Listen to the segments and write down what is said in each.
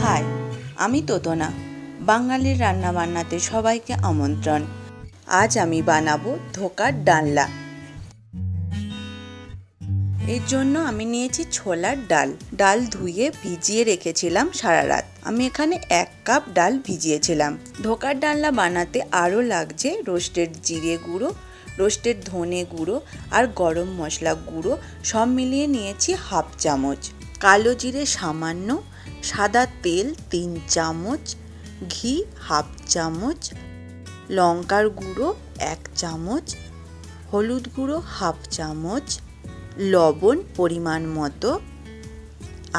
High, আমি তোতনা। বাঙালির রান্নাবান্নাতে সবাইকে আমন্ত্রণ। আজ আমি বানাবো ধোকার ডালনা। এর জন্য আমি নিয়েছি ছোলার ডাল। ডাল ধুয়ে ভিজিয়ে রেখেছিলাম সারা রাত। আমি এখানে 1 কাপ ডাল ভিজিয়েছিলাম। ধোকার ডালনা বানাতে আরও লাগছে রোস্টেড জিরে গুঁড়ো, রোস্টেড ধনে গুঁড়ো আর গরম মশলা গুঁড়ো, সব মিলিয়ে নিয়েছি 1/2 চামচ। কালো জিরে সামান্য, সাদা তেল 3 চামচ, ঘি 1/2 চামচ, লঙ্কার গুঁড়ো 1 চামচ, হলুদ গুঁড়ো 1/2 চামচ, লবণ পরিমাণ মতো,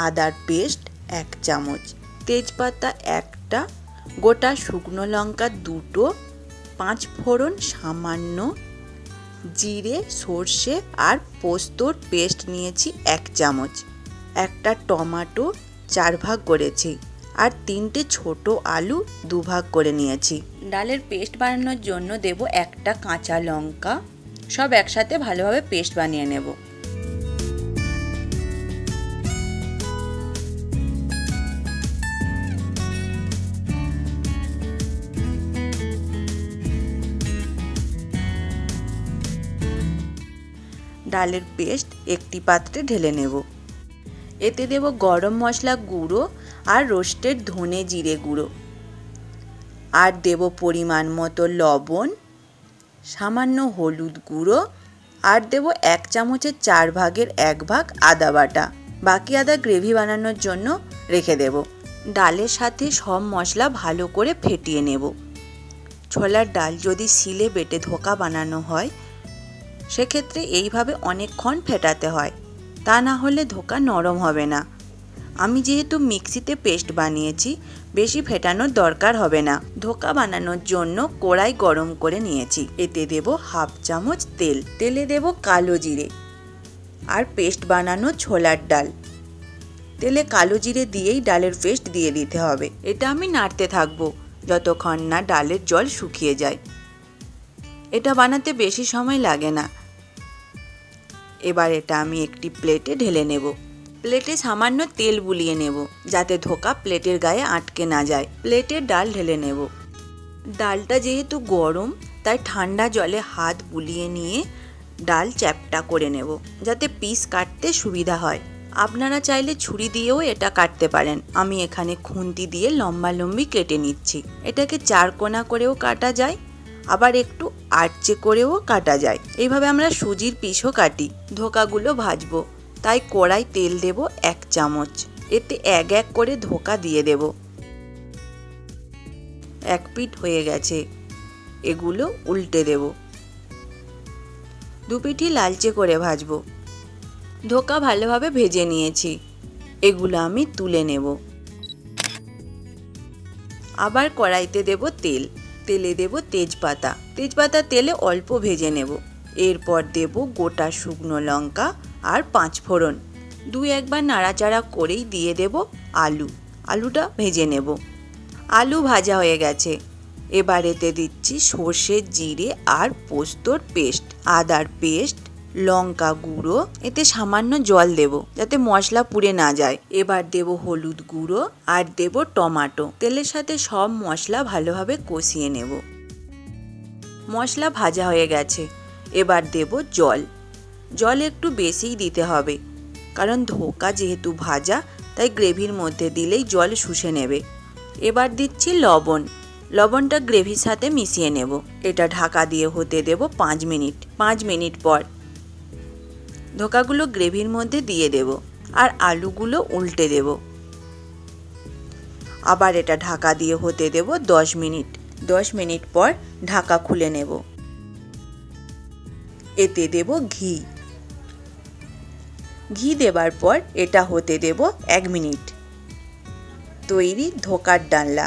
আদার পেস্ট 1 চামচ, তেজপাতা 1টা, গোটা শুকনো লঙ্কা 2টো, 5 ফোড়ন সামান্য, জিরে সর্ষে আর পোস্তর পেস্ট নিয়েছি 1 চামচ, একটা টমেটো 4 ভাগ করেছি আর 3টে ছোট আলু 2 ভাগ করে নিয়েছি। ডালের পেস্ট বানানোর জন্য দেব 1টা কাঁচা লঙ্কা। সব একসাথে ভালোভাবে পেস্ট বানিয়ে নেব। ডালের পেস্ট একটি পাত্রে ঢেলে নেব। এতে দেব গরম মশলা গুঁড়ো আর রোস্টেড ধনে জিরে গুঁড়ো, আর দেব পরিমাণ মতো লবণ, সামান্য হলুদ গুঁড়ো, আর দেব 1 চামচের 4 ভাগের 1 ভাগ আদা বাটা। বাকি আদা গ্রেভি বানানোর জন্য রেখে দেব। ডালের সাথে সব মশলা ভালো করে ফেটিয়ে নেব। ছোলার ডাল যদি শিলে বেটে ধোকা বানানো হয় সেক্ষেত্রে এইভাবে অনেকক্ষণ ফেটাতে হয়, তা না হলে ধোকা নরম হবে না। আমি যেহেতু মিক্সিতে পেস্ট বানিয়েছি, বেশি ফেটানোর দরকার হবে না। ধোকা বানানোর জন্য কড়াই গরম করে নিয়েছি। এতে দেব 1/2 চামচ তেল। তেলে দেব কালো জিরে আর পেস্ট বানানো ছোলার ডাল। তেলে কালো জিরে দিয়েই ডালের পেস্ট দিয়ে দিতে হবে। এটা আমি নাড়তে থাকবো যতক্ষণ না ডালের জল শুকিয়ে যায়। এটা বানাতে বেশি সময় লাগে না। এবার এটা আমি একটি প্লেটে ঢেলে নেব। প্লেটে সামান্য তেল বুলিয়ে নেব যাতে ধোকা প্লেটের গায়ে আটকে না যায়। প্লেটে ডাল ঢেলে নেব। ডালটা যেহেতু গরম তাই ঠান্ডা জলে হাত বুলিয়ে নিয়ে ডাল চ্যাপ্টা করে নেব যাতে পিস কাটতে সুবিধা হয়। আপনারা চাইলে ছুরি দিয়েও এটা কাটতে পারেন। আমি এখানে খুন্তি দিয়ে লম্বালম্বি কেটে নিচ্ছি। এটাকে 4 কোনা করেও কাটা যায়, আবার একটু আটচে করেও কাটা যায়। এইভাবে আমরা সুজির পিসও কাটি। ধোকাগুলো ভাজবো তাই কড়াই তেল দেব 1 চামচ। এতে 1 করে ধোকা দিয়ে দেব। 1 পিঠ হয়ে গেছে, এগুলো উল্টে দেব। 2 পিঠই লালচে করে ভাজবো। ধোকা ভালোভাবে ভেজে নিয়েছি, এগুলো আমি তুলে নেব। আবার কড়াইতে দেব তেল। তেলে দেব তেজপাতা। তেজপাতা তেলে অল্প ভেজে নেব। এরপর দেব গোটা শুকনো লঙ্কা আর 5 ফোড়ন। 2-1 বার নাড়াচাড়া করেই দিয়ে দেব আলু। আলুটা ভেজে নেব। আলু ভাজা হয়ে গেছে। এবার এতে দিচ্ছি সর্ষে জিরে আর পোস্তর পেস্ট, আদার পেস্ট, লঙ্কা গুঁড়ো। এতে সামান্য জল দেব যাতে মশলা পুড়ে না যায়। এবার দেব হলুদ গুঁড়ো আর দেব টমেটো। তেলের সাথে সব মশলা ভালোভাবে কষিয়ে নেব। মশলা ভাজা হয়ে গেছে। এবার দেব জল। জল একটু বেশিই দিতে হবে, কারণ ধোকা যেহেতু ভাজা তাই গ্রেভির মধ্যে দিলেই জল শুষে নেবে। এবার দিচ্ছি লবণ। লবণটা গ্রেভির সাথে মিশিয়ে নেব। এটা ঢাকা দিয়ে হতে দেব 5 মিনিট। 5 মিনিট পর ধোকাগুলো গ্রেভির মধ্যে দিয়ে দেব আর আলুগুলো উল্টে দেব। আবার এটা ঢাকা দিয়ে হতে দেব 10 মিনিট। 10 মিনিট পর ঢাকা খুলে নেব। এতে দেব ঘি। ঘি দেবার পর এটা হতে দেব 1 মিনিট। তৈরি ধোকার ডালনা।